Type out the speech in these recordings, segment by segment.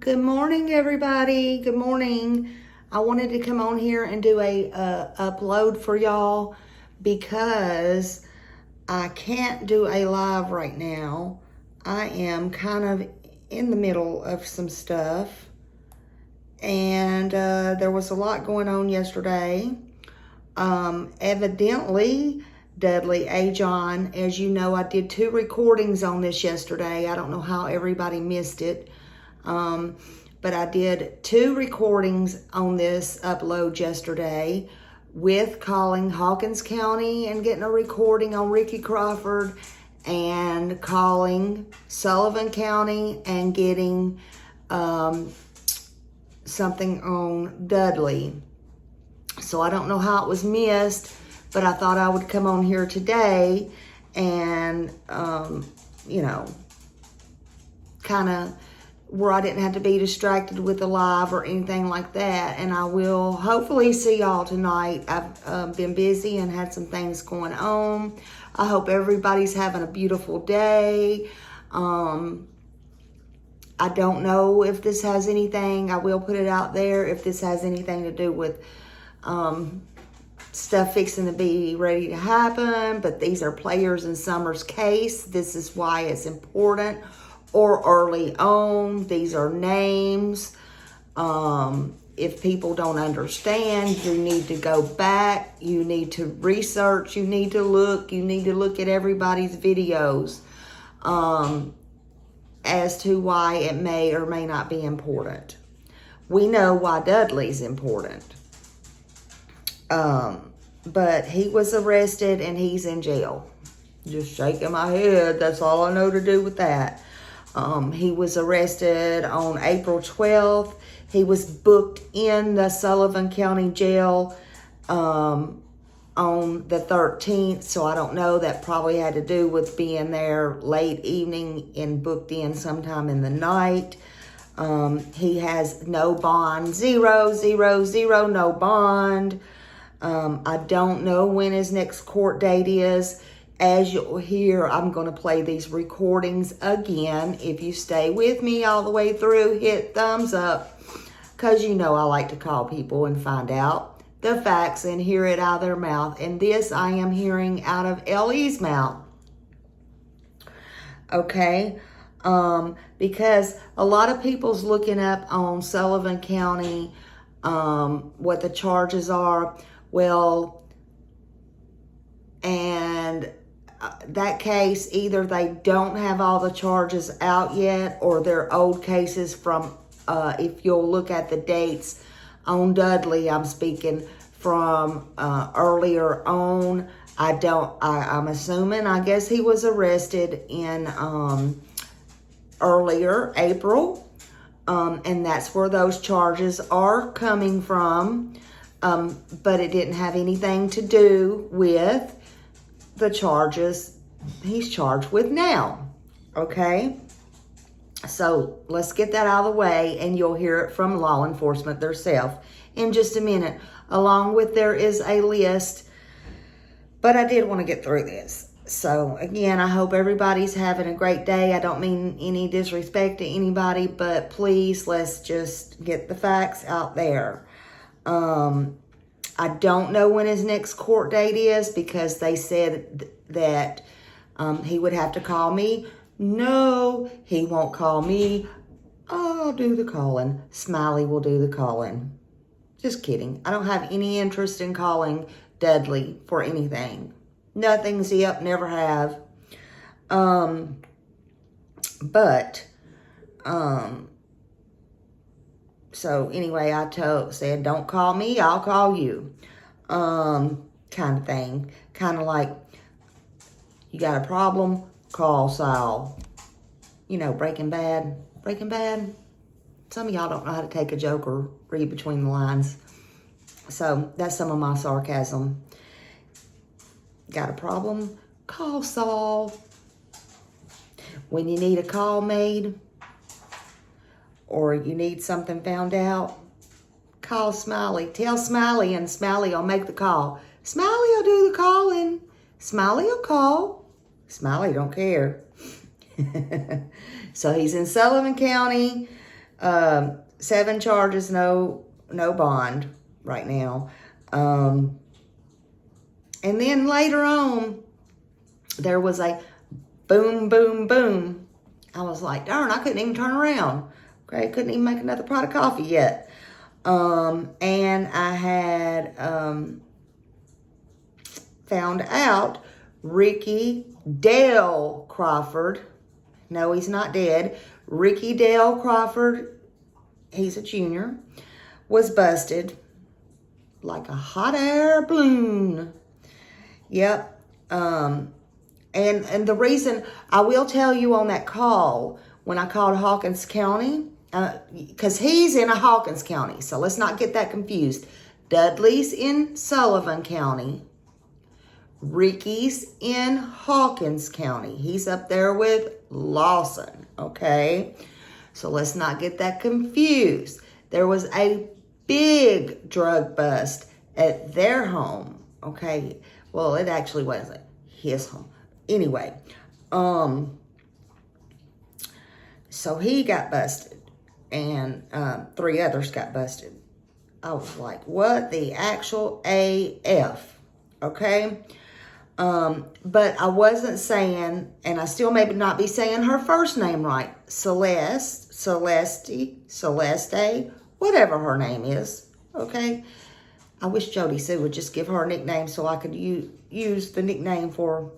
Good morning, everybody. Good morning. I wanted to come on here and do a upload for y'all because I can't do a live right now. I am kind of in the middle of some stuff, and there was a lot going on yesterday. Evidently, Dudley, John, as you know, I did 2 recordings on this yesterday. I don't know how everybody missed it. But I did 2 recordings on this upload yesterday with calling Hawkins County and getting a recording on Ricky Crawford, and calling Sullivan County and getting something on Dudley. So I don't know how it was missed, but I thought I would come on here today and, kind of where I didn't have to be distracted with the live or anything like that. And I will hopefully see y'all tonight. I've been busy and had some things going on. I hope everybody's having a beautiful day. I don't know if this has anything, I will put it out there, if this has anything to do with stuff fixing to be ready to happen, but these are players in Summer's case. This is why it's important. Or early on, these are names. If people don't understand, you need to go back, you need to research, you need to look at everybody's videos as to why it may or may not be important. We know why Dudley's important. But he was arrested and he's in jail. Just shaking my head, that's all I know to do with that. He was arrested on April 12th. He was booked in the Sullivan County Jail on the 13th. So I don't know, that probably had to do with being there late evening and booked in sometime in the night. He has no bond, zero, no bond. I don't know when his next court date is. As you'll hear, I'm going to play these recordings again. If you stay with me all the way through, hit thumbs up, because you know I like to call people and find out the facts and hear it out of their mouth. And this I am hearing out of Ellie's mouth. Okay? Because a lot of people's looking up on Sullivan County what the charges are. Well, and that case, either they don't have all the charges out yet, or they're old cases from, if you'll look at the dates on Dudley, I'm speaking from earlier on. I'm assuming, I guess he was arrested in earlier April, and that's where those charges are coming from. But it didn't have anything to do with the charges he's charged with now. Okay? So let's get that out of the way, and you'll hear it from law enforcement themselves in just a minute. Along with, there is a list, but I did want to get through this. So again, I hope everybody's having a great day. I don't mean any disrespect to anybody, but please, let's just get the facts out there. I don't know when his next court date is, because they said that he would have to call me. No, he won't call me. I'll do the calling. Smiley will do the calling. Just kidding. I don't have any interest in calling Dudley for anything. Nothing's up, never have. So anyway, I said, don't call me, I'll call you. Kind of thing. Kind of like, you got a problem, call Sal. You know, Breaking Bad. Breaking Bad. Some of y'all don't know how to take a joke or read between the lines. So that's some of my sarcasm. Got a problem, call Saul. When you need a call made, or you need something found out, call Smiley. Tell Smiley, and Smiley will make the call. Smiley will do the calling. Smiley will call. Smiley don't care. So he's in Sullivan County. 7 charges, no bond right now. And then later on, there was a boom, boom, boom. I was like, darn, I couldn't even turn around. Okay, couldn't even make another pot of coffee yet. And I had found out Ricky Dale Crawford, no, he's not dead. Ricky Dale Crawford, he's a junior, was busted like a hot air balloon. Yep. And the reason, I will tell you on that call, when I called Hawkins County, because he's in a Hawkins County, so let's not get that confused. Dudley's in Sullivan County. Ricky's in Hawkins County. He's up there with Lawson, okay? So let's not get that confused. There was a big drug bust at their home, okay? Well, it actually wasn't his home. Anyway, so he got busted, and 3 others got busted. I was like, what the actual AF, okay? But I wasn't saying, and I still may not be saying her first name right, Celeste, whatever her name is, okay? I wish Jody Sue would just give her a nickname so I could use the nickname for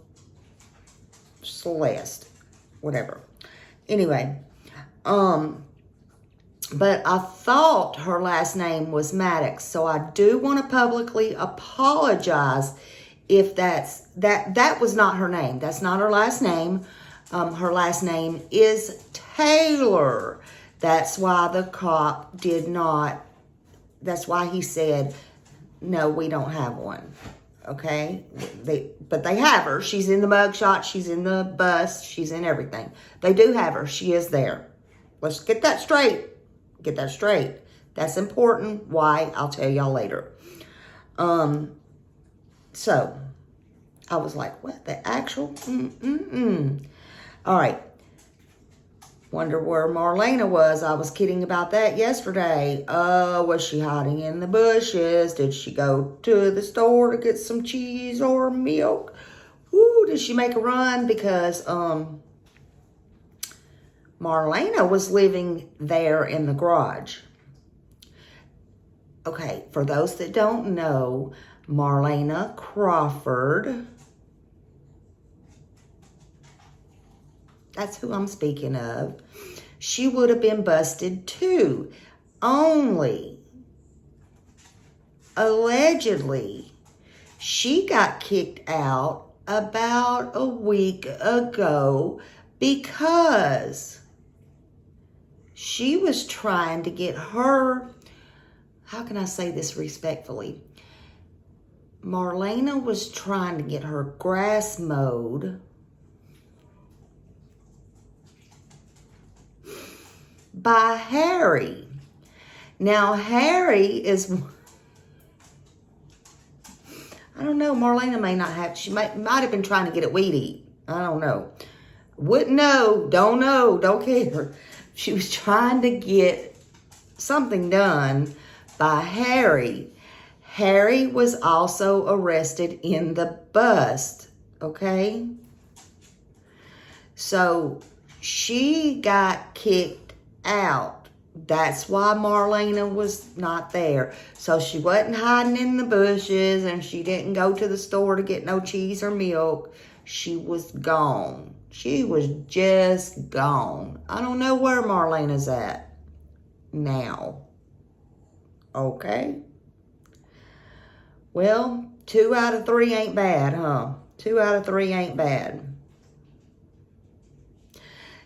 Celeste, whatever. Anyway, but I thought her last name was Maddox, so I do want to publicly apologize if that was not her name. That's not her last name. Her last name is Taylor. That's why the cop did not, that's why he said, no, we don't have one. Okay? But they have her. She's in the mugshot. She's in the bus. She's in everything. They do have her. She is there. Let's get that straight. Get that straight. That's important. Why? I'll tell y'all later. So, I was like, what the actual? All right. Wonder where Marlena was. I was kidding about that yesterday. Was she hiding in the bushes? Did she go to the store to get some cheese or milk? Woo, did she make a run? Because Marlena was living there in the garage. Okay, for those that don't know, Marlena Crawford, that's who I'm speaking of, she would have been busted too. Only, allegedly, she got kicked out about a week ago because she was trying to get her, how can I say this respectfully? Marlena was trying to get her grass mowed by Harry. Now, Harry is, I don't know, Marlena may not have, she might have been trying to get it weed eat. I don't know. Wouldn't know, don't care. She was trying to get something done by Harry. Harry was also arrested in the bust, okay? So, she got kicked out. That's why Marlena was not there. So, she wasn't hiding in the bushes, and she didn't go to the store to get no cheese or milk. She was gone. She was just gone. I don't know where Marlena's at now. Okay? Well, 2 out of 3 ain't bad, huh? 2 out of 3 ain't bad.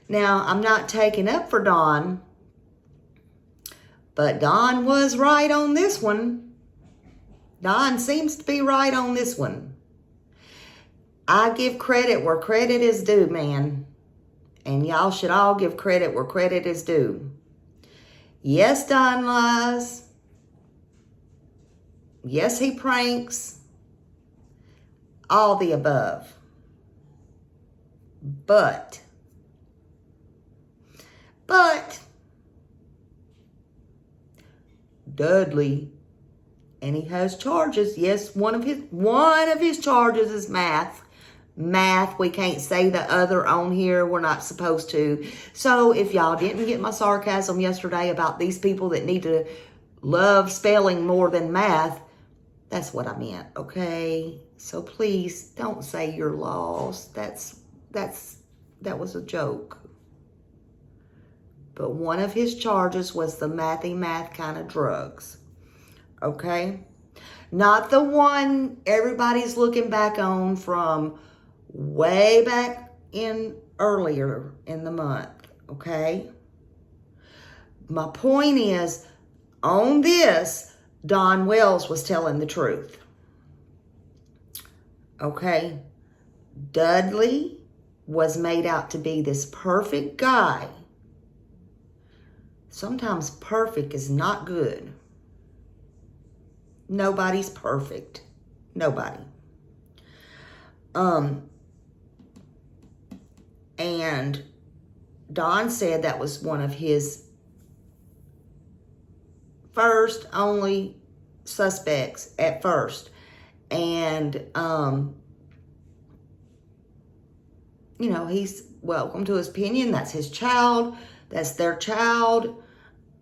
Now, I'm not taking up for Dawn, but Dawn was right on this one. Dawn seems to be right on this one. I give credit where credit is due, man. And y'all should all give credit where credit is due. Yes, Don lies. Yes, he pranks. All the above. But Dudley, and he has charges. Yes, one of his charges is math. Math. We can't say the other on here. We're not supposed to. So if y'all didn't get my sarcasm yesterday about these people that need to love spelling more than math, that's what I meant, okay? So please don't say you're lost. That was a joke. But one of his charges was the mathy math kind of drugs, okay? Not the one everybody's looking back on from way back in earlier in the month, okay? My point is, on this, Donwells was telling the truth. Okay? Dudley was made out to be this perfect guy. Sometimes perfect is not good. Nobody's perfect. Nobody. And Don said that was one of his first only suspects at first. And, you know, he's welcome to his opinion. That's his child. That's their child.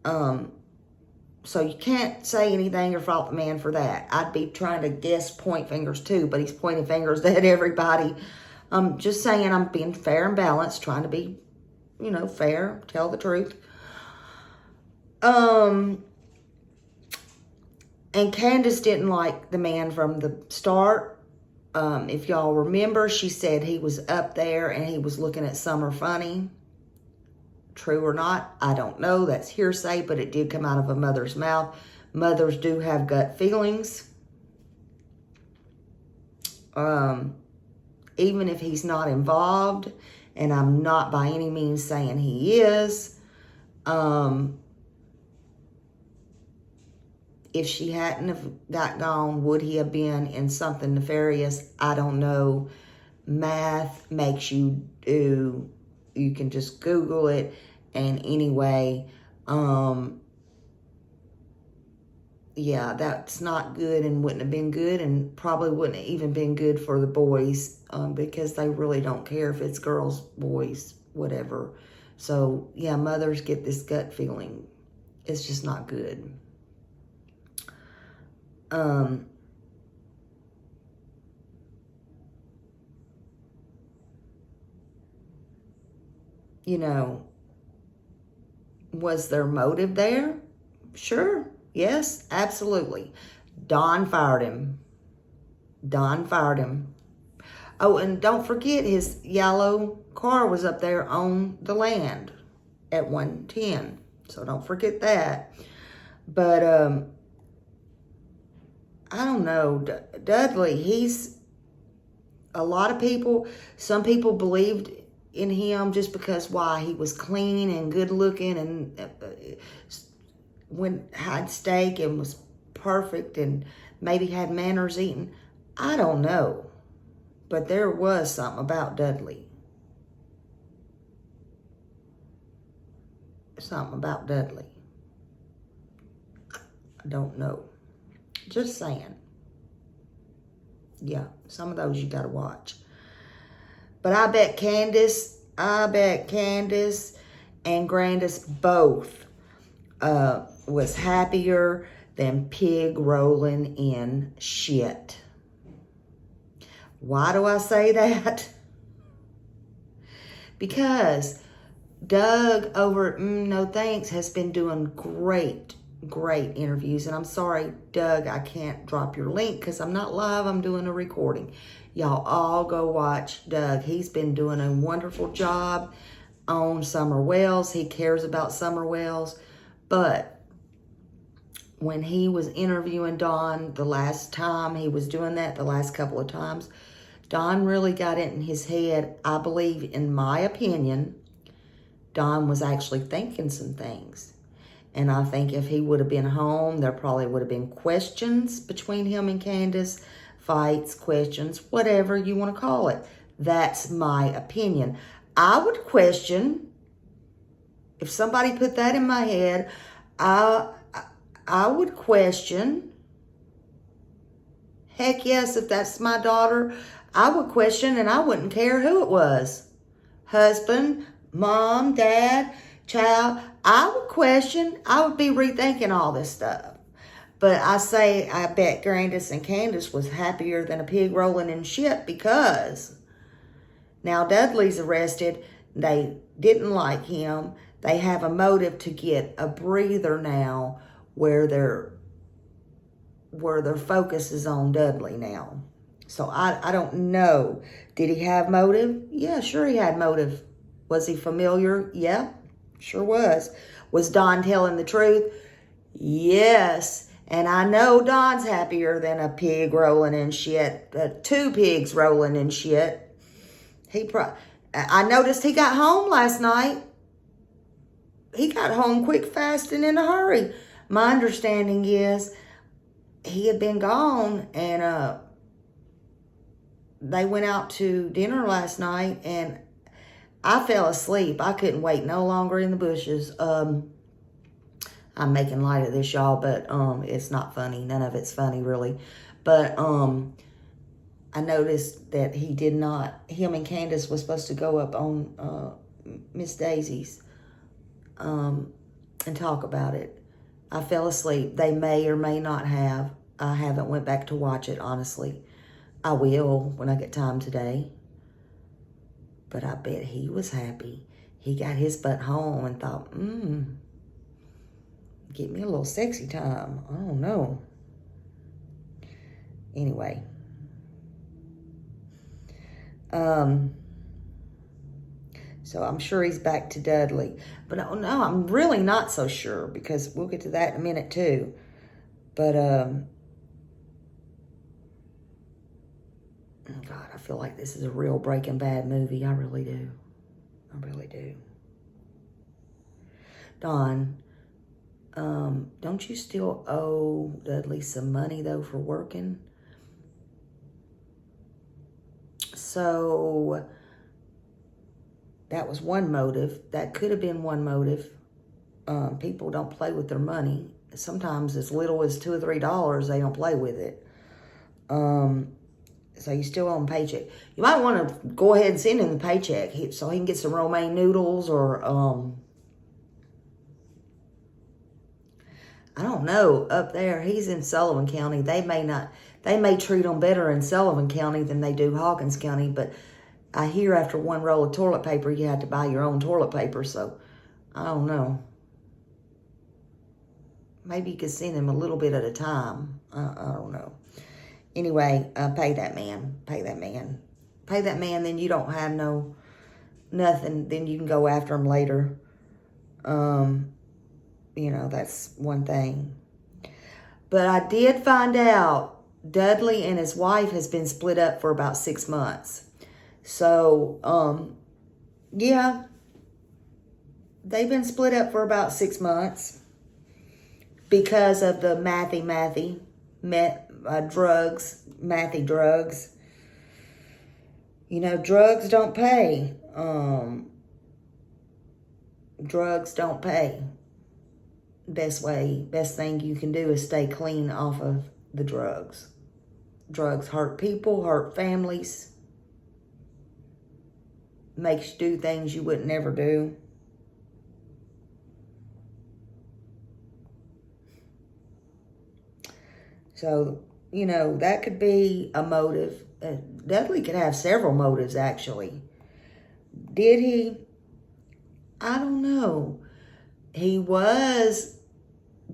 So you can't say anything or fault the man for that. I'd be trying to guess point fingers too, but he's pointing fingers at everybody. Just saying I'm being fair and balanced, trying to be, you know, fair, tell the truth. And Candace didn't like the man from the start. If y'all remember, she said he was up there and he was looking at Summer funny. True or not, I don't know. That's hearsay, but it did come out of a mother's mouth. Mothers do have gut feelings. Even if he's not involved, and I'm not by any means saying he is, if she hadn't have got gone, would he have been in something nefarious? I don't know. Math makes you do, you can just Google it. And anyway, yeah, that's not good and wouldn't have been good and probably wouldn't have even been good for the boys because they really don't care if it's girls, boys, whatever. So, yeah, mothers get this gut feeling. It's just not good. You know, was there motive there? Sure. Yes, absolutely. Don fired him. Don fired him. Oh, and don't forget his yellow car was up there on the land at 110. So don't forget that. But, I don't know. Dudley, he's, a lot of people, some people believed in him just because why he was clean and good looking and had steak and was perfect and maybe had manners eating. I don't know, but there was something about Dudley. Something about Dudley. I don't know. Just saying. Yeah, some of those you gotta watch. But I bet Candace and Grandis both was happier than pig rolling in shit. Why do I say that? Because Doug over at No Thanks has been doing great interviews. And I'm sorry, Doug, I can't drop your link because I'm not live. I'm doing a recording. Y'all all go watch Doug. He's been doing a wonderful job on Summer Wells. He cares about Summer Wells. But when he was interviewing Don the last time he was doing that, the last couple of times, Don really got it in his head. I believe, in my opinion, Don was actually thinking some things. And I think if he would have been home, there probably would have been questions between him and Candace. Fights, questions, whatever you want to call it. That's my opinion. I would question, if somebody put that in my head, I I would question. Heck yes, if that's my daughter, I would question, and I wouldn't care who it was. Husband, mom, dad, child. I would question. I would be rethinking all this stuff. But I bet Grandis and Candace was happier than a pig rolling in shit, because now Dudley's arrested. They didn't like him. They have a motive to get a breather now, where their focus is on Dudley now. So I don't know. Did he have motive? Yeah, sure he had motive. Was he familiar? Yeah, sure was. Was Don telling the truth? Yes. And I know Don's happier than a pig rolling in shit. 2 pigs rolling in shit. I noticed he got home last night. He got home quick, fast, and in a hurry. My understanding is he had been gone, and they went out to dinner last night, and I fell asleep. I couldn't wait no longer in the bushes. I'm making light of this, y'all, but it's not funny. None of it's funny, really. But I noticed that him and Candace was supposed to go up on Miss Daisy's and talk about it. I fell asleep. They may or may not have. I haven't went back to watch it, honestly. I will when I get time today. But I bet he was happy. He got his butt home and thought, get me a little sexy time. I don't know. Anyway. So I'm sure he's back to Dudley. But no, I'm really not so sure, because we'll get to that in a minute too. But, God, I feel like this is a real Breaking Bad movie. I really do. I really do. Don, don't you still owe Dudley some money, though, for working? So that was one motive. That could have been one motive. People don't play with their money. Sometimes as little as $2 or $3, they don't play with it. So you still owe him a paycheck. You might want to go ahead and send him the paycheck so he can get some romaine noodles, or I don't know. Up there, he's in Sullivan County. They may treat him better in Sullivan County than they do Hawkins County, but I hear after one roll of toilet paper, you have to buy your own toilet paper, so I don't know. Maybe you could send him a little bit at a time. I don't know. Anyway, pay that man. Pay that man. Pay that man, then you don't have nothing. Then you can go after him later. That's one thing. But I did find out Dudley and his wife has been split up for about 6 months. So, yeah, they've been split up for about 6 months because of the drugs. Drugs don't pay. Drugs don't pay. Best thing you can do is stay clean off of the drugs. Drugs hurt people, hurt families, makes you do things you would never do. So, that could be a motive. Dudley could have several motives, actually. Did he? I don't know. He was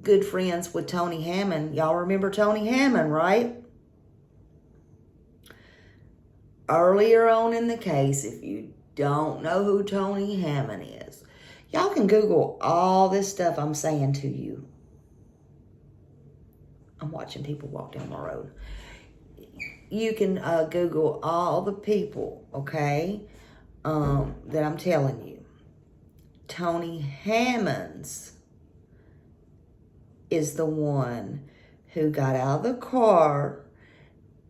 good friends with Tony Hammond. Y'all remember Tony Hammond, right? Earlier on in the case, if you don't know who Tony Hammond is, y'all can Google all this stuff I'm saying to you. I'm watching people walk down the road. You can Google all the people, okay, that I'm telling you. Tony Hammond's is the one who got out of the car,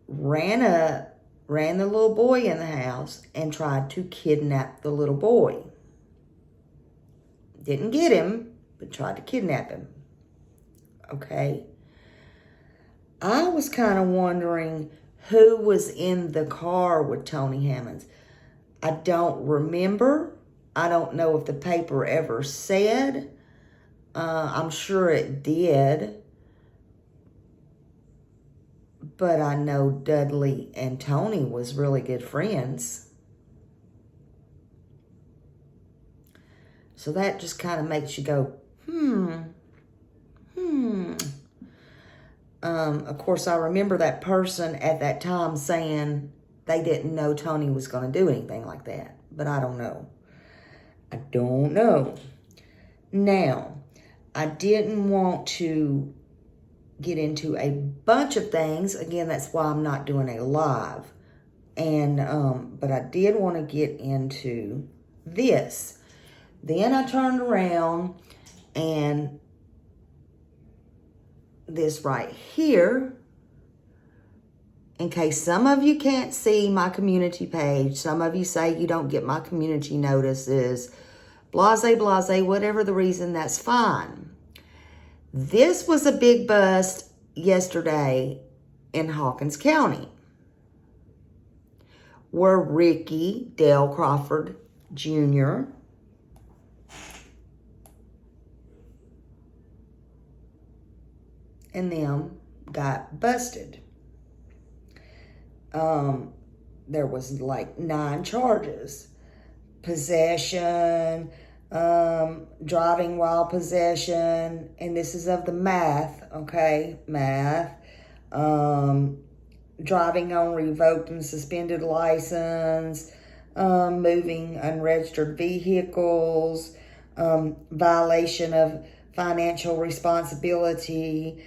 ran the little boy in the house, and tried to kidnap the little boy. Didn't get him, but tried to kidnap him. okay? I was kind of wondering who was in the car with Tony Hammonds. I don't remember. I don't know if the paper ever said. I'm sure it did. But I know Dudley and Tony was really good friends. So that just kind of makes you go, Of course, I remember that person at that time saying they didn't know Tony was going to do anything like that. But I don't know. I don't know. Now, I didn't want to get into a bunch of things. Again, that's why I'm not doing a live. But I did want to get into this. Then I turned around and this right here, in case some of you can't see my community page, some of you say you don't get my community notices, blase, whatever the reason, that's fine. This was a big bust yesterday in Hawkins County, where Ricky Dale Crawford Jr. and them got busted. There was like 9 charges. Possession, driving while possession, and this is of the math, okay? Math. Driving on revoked and suspended license, moving unregistered vehicles, violation of financial responsibility,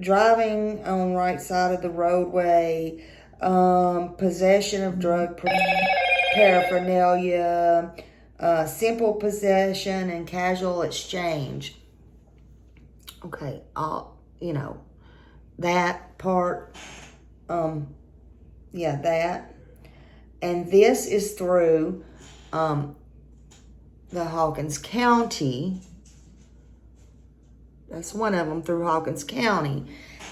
driving on right side of the roadway, possession of drug paraphernalia, simple possession, and casual exchange. Okay, that part, that. And this is through the Hawkins County. That's one of them, through Hawkins County.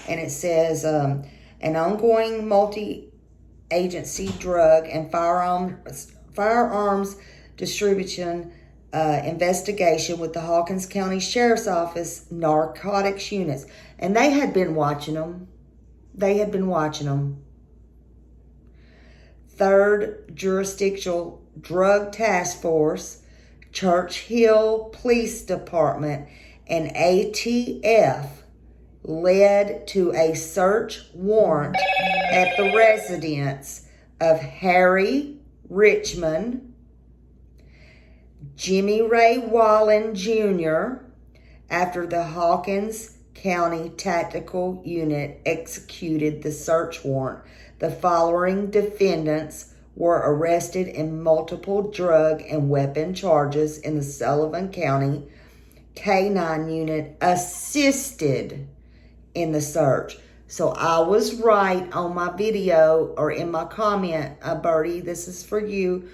And it says, an ongoing multi-agency drug and firearms distribution investigation with the Hawkins County Sheriff's Office narcotics units. And they had been watching them. 3rd Jurisdictional Drug Task Force, Church Hill Police Department, and ATF led to a search warrant at the residence of Harry Richmond, Jimmy Ray Wallen Jr., after the Hawkins County Tactical Unit executed the search warrant. The following defendants were arrested in multiple drug and weapon charges in the Sullivan County K-9 unit assisted in the search. So I was right on my video or in my comment, Bertie, this is for you.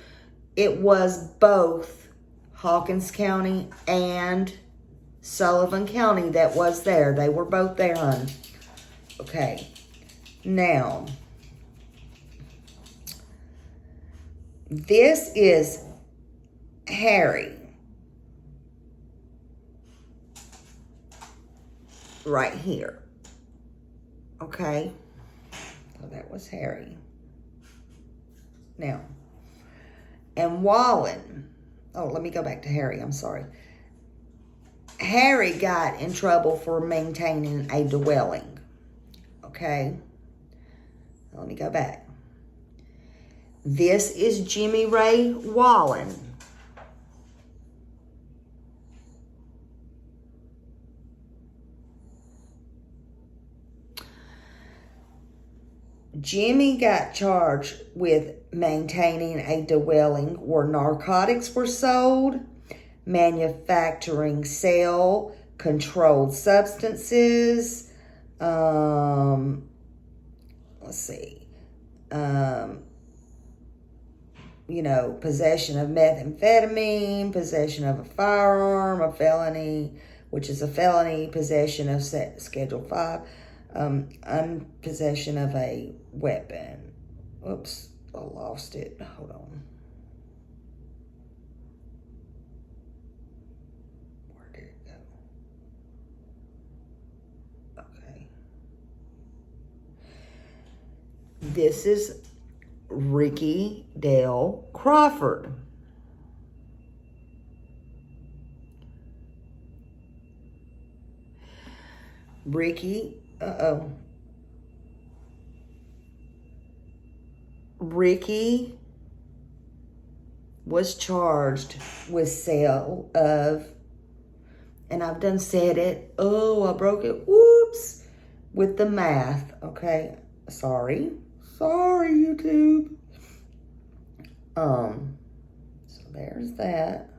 It was both Hawkins County and Sullivan County that was there. They were both there, hon. Okay. Now, this is Harry. Right here. Okay. So that was Harry. Now, and Wallen. Oh, let me go back to Harry. I'm sorry. Harry got in trouble for maintaining a dwelling. Okay. Let me go back. This is Jimmy Ray Wallen. Jimmy got charged with maintaining a dwelling where narcotics were sold, manufacturing, sale, controlled substances, possession of methamphetamine, possession of a firearm, a felony which is a felony, possession of Schedule 5, possession of a weapon. Oops, I lost it. Hold on. Where did it go? Okay. This is Ricky Dale Crawford. Ricky was charged with sale of, and I've done said it, oh, I broke it, whoops, with the math, okay, sorry, YouTube. So there's that.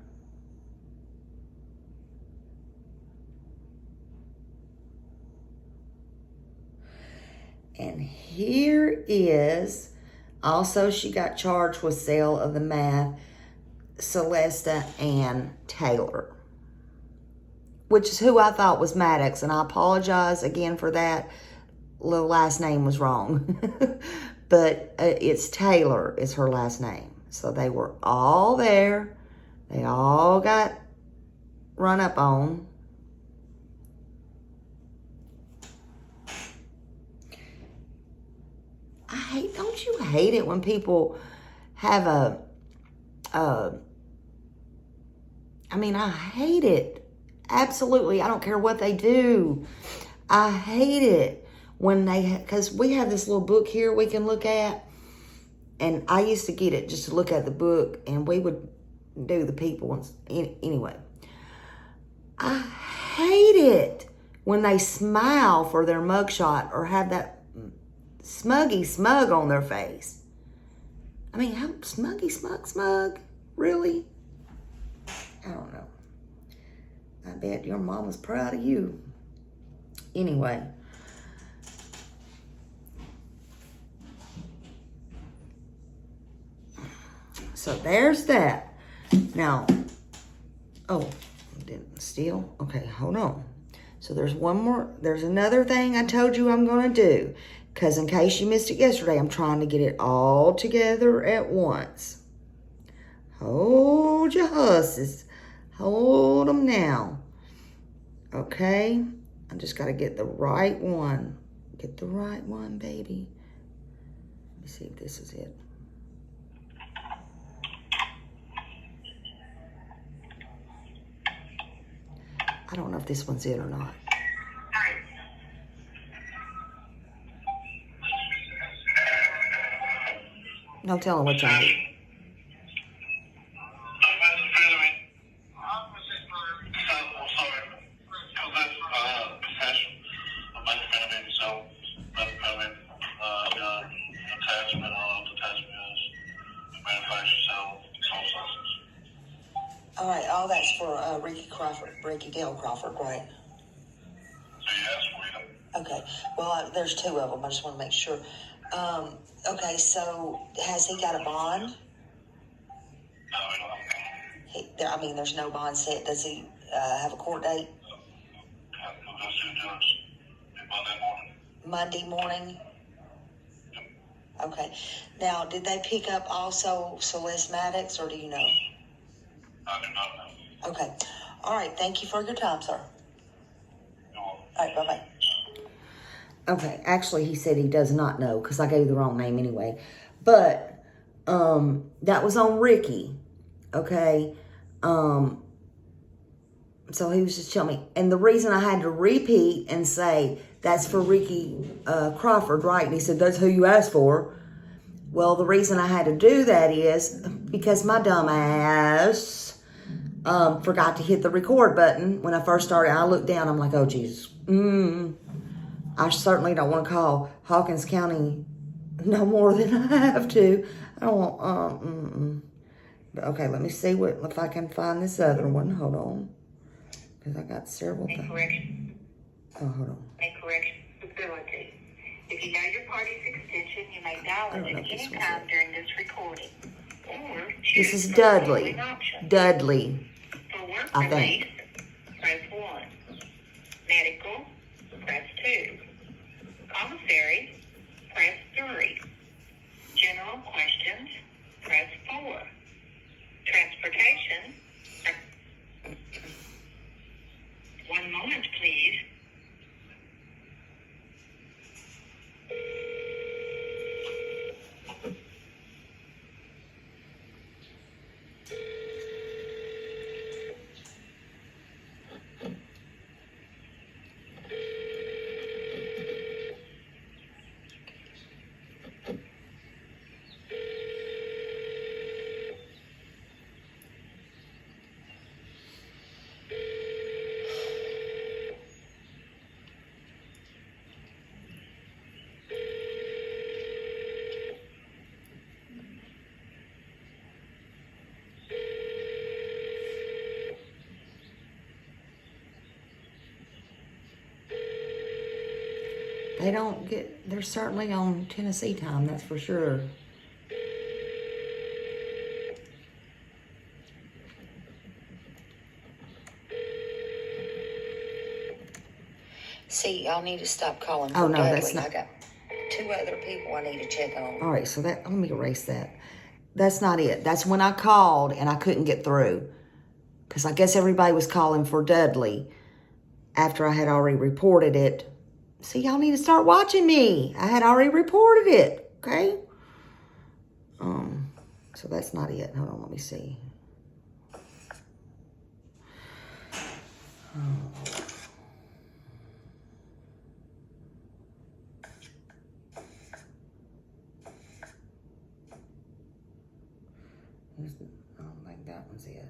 And here is, also she got charged with sale of the math, Celesta Ann Taylor, which is who I thought was Maddox, and I apologize again for that. The last name was wrong. But it's Taylor is her last name. So they were all there. They all got run up on. Don't you hate it when people have I hate it. Absolutely. I don't care what they do. I hate it when because we have this little book here we can look at. And I used to get it just to look at the book, and we would do the people ones. Anyway, I hate it when they smile for their mugshot or have that smug on their face. I mean, how smug? Really? I don't know. I bet your mama's proud of you. Anyway. So there's that. Now, oh, didn't steal. Okay, hold on. So there's one more. There's another thing I told you I'm going to do. Because in case you missed it yesterday, I'm trying to get it all together at once. Hold your horses. Hold them now. Okay? I just got to get the right one. Get the right one, baby. Let me see if this is it. I don't know if this one's it or not. No telling what y'all eat. All right, all that's for Ricky Dale Crawford, right? Okay, well, there's two of them. I just want to make sure. Okay, so has he got a bond? There's no bond set. Does he have a court date? Monday morning? Okay. Now, did they pick up also Celeste Maddox, or do you know? I do not know. Okay. All right. Thank you for your time, sir. All right. Bye-bye. Okay. Actually, he said he does not know because I gave the wrong name anyway. But that was on Ricky. Okay. So he was just telling me. And the reason I had to repeat and say, that's for Ricky Crawford, right? And he said, that's who you asked for. Well, the reason I had to do that is because my dumb ass forgot to hit the record button when I first started. I looked down. I'm like, oh, Jesus. I certainly don't want to call Hawkins County no more than I have to. I don't want, Okay, let me see if I can find this other one. Hold on. Because I got several things. Oh, hold on. Make correction facility. If you know your party's extension, you may dial it at any time during this recording. Or this is Dudley. Dudley. For work I release, think. press 1. Medical, press 2. Commissary, press 3. General questions, press 4. Transportation. One moment, please. They don't get, they're certainly on Tennessee time, that's for sure. See, y'all need to stop calling for Oh, no, Dudley. that's not. I got 2 other people I need to check on. All right, so let me erase that. That's not it. That's when I called and I couldn't get through. Because I guess everybody was calling for Dudley after I had already reported it. See, y'all need to start watching me. I had already reported it, okay? So that's not it. Hold on, let me see. I don't think that one's it.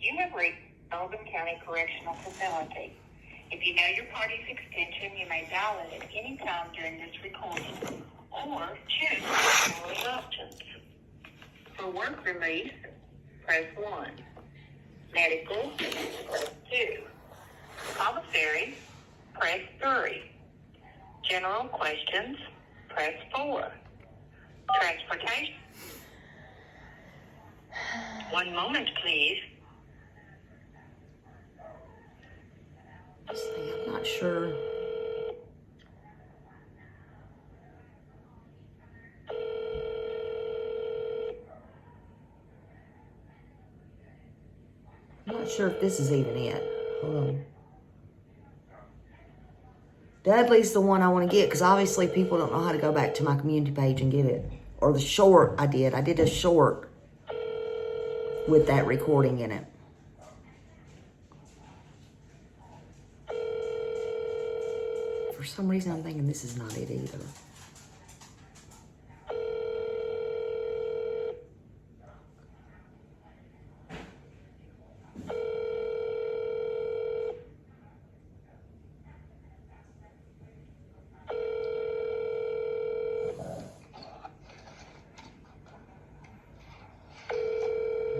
You have reached Sullivan County Correctional Facility. If you know your party's extension, you may dial it at any time during this recording, or choose the following options. For work release, press 1. Medical, press 2. Commissary, press 3. General questions, press 4. Transportation. One moment, please. See, I'm not sure. I'm not sure if this is even it. Hold on. Dudley's the one I want to get because obviously people don't know how to go back to my community page and get it. Or the short I did. I did a short with that recording in it. For some reason, I'm thinking this is not it either.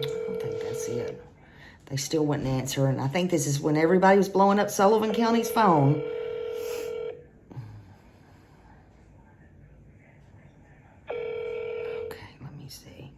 I don't think that's it. They still wouldn't answer, and I think this is when everybody was blowing up Sullivan County's phone. Okay, let me see.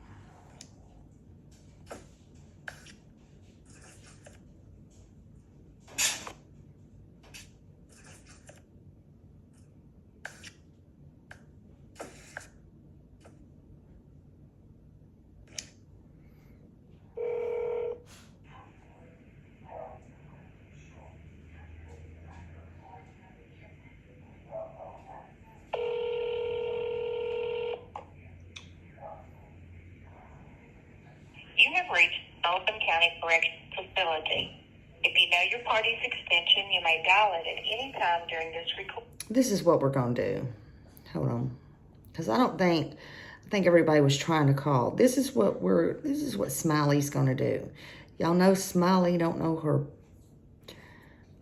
You have reached Sullivan County Correctional Facility. If you know your party's extension, you may dial it at any time during this recording. This is what we're going to do. Hold on. Because I think everybody was trying to call. This is what Smiley's going to do. Y'all know Smiley, don't know her.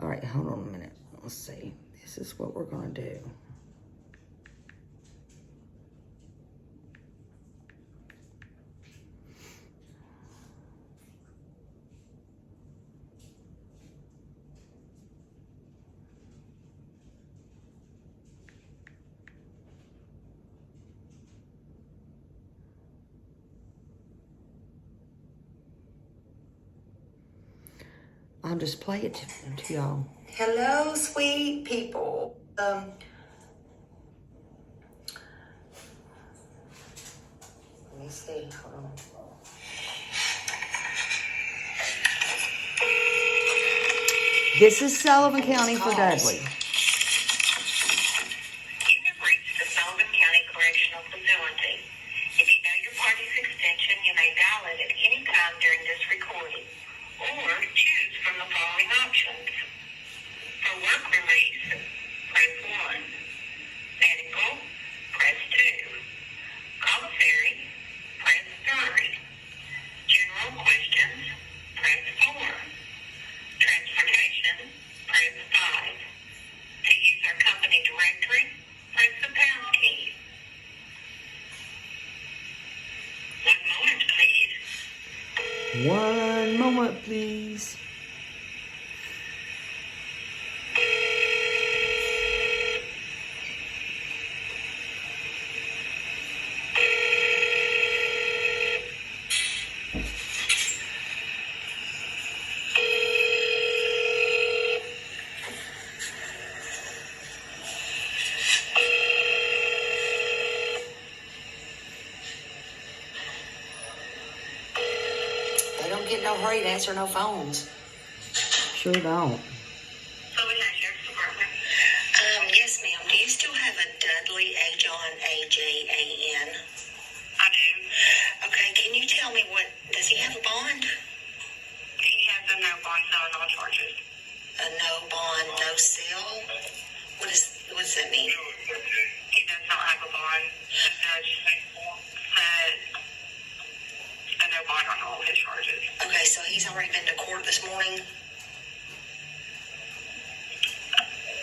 All right, hold on a minute. Let's see. This is what we're going to do. I'll just play it to y'all. Hello, sweet people. Let me see. Hold on. This is Sullivan County for Dudley. You have reached the Sullivan County Correctional Facility. If you know your party's extension, you may dial it at any time during this recording, or choose from the following options. For work release, press 1. Medical, press 2. Commissary, press 3. General questions, press 4. Transportation, press 5. To use our company directory, press the pound key. 1 moment, please. 1 moment, please. They don't get no hurry to answer no phones. Sure don't. Sullivan Sheriff's Department. Yes, ma'am. Do you still have a Dudley, A-John, A-J-A-N? I do. Okay, can you tell me does he have a bond? He has a no bond, selling all charges. A no bond, no sale? What's that mean? He does not have a bond. The judge said a no bond on all his charges. Okay, so he's already been to court this morning?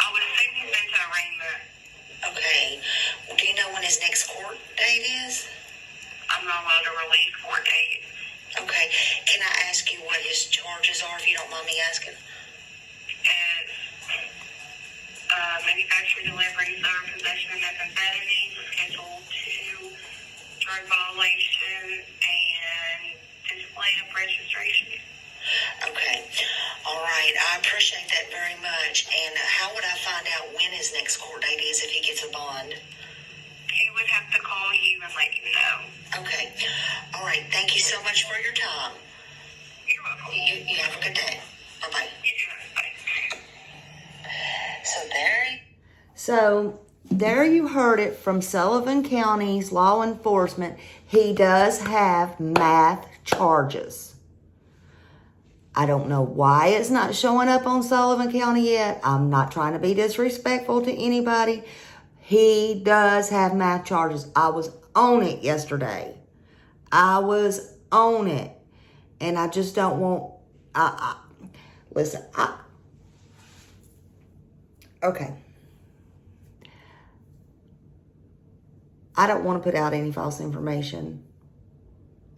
I would assume he's been to arraignment. Okay. Well, do you know when his next court date is? I'm not allowed to release court dates. Okay. Can I ask you what his charges are, if you don't mind me asking? It's manufacturing, delivery, or possession of methamphetamine, Schedule 2, drug violation, and display of registration. Okay. All right. I appreciate that very much. And how would I find out when his next court date is if he gets a bond? He would have to call you and let you know. Okay. All right. Thank you so much for your time. You're welcome. You have a good day. Bye-bye. You too. Bye. So there you heard it from Sullivan County's law enforcement. He does have math charges. I don't know why it's not showing up on Sullivan County yet. I'm not trying to be disrespectful to anybody. He does have math charges. I was on it yesterday. I was on it. And I just don't want... Listen, okay. I don't want to put out any false information.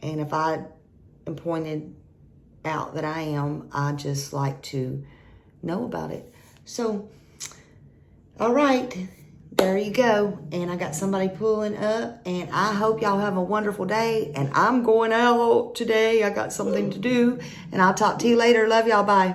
And if I am pointed out that I am, I just like to know about it. So, all right, there you go. And I got somebody pulling up, and I hope y'all have a wonderful day. And I'm going out today. I got something to do, and I'll talk to you later. Love y'all. Bye.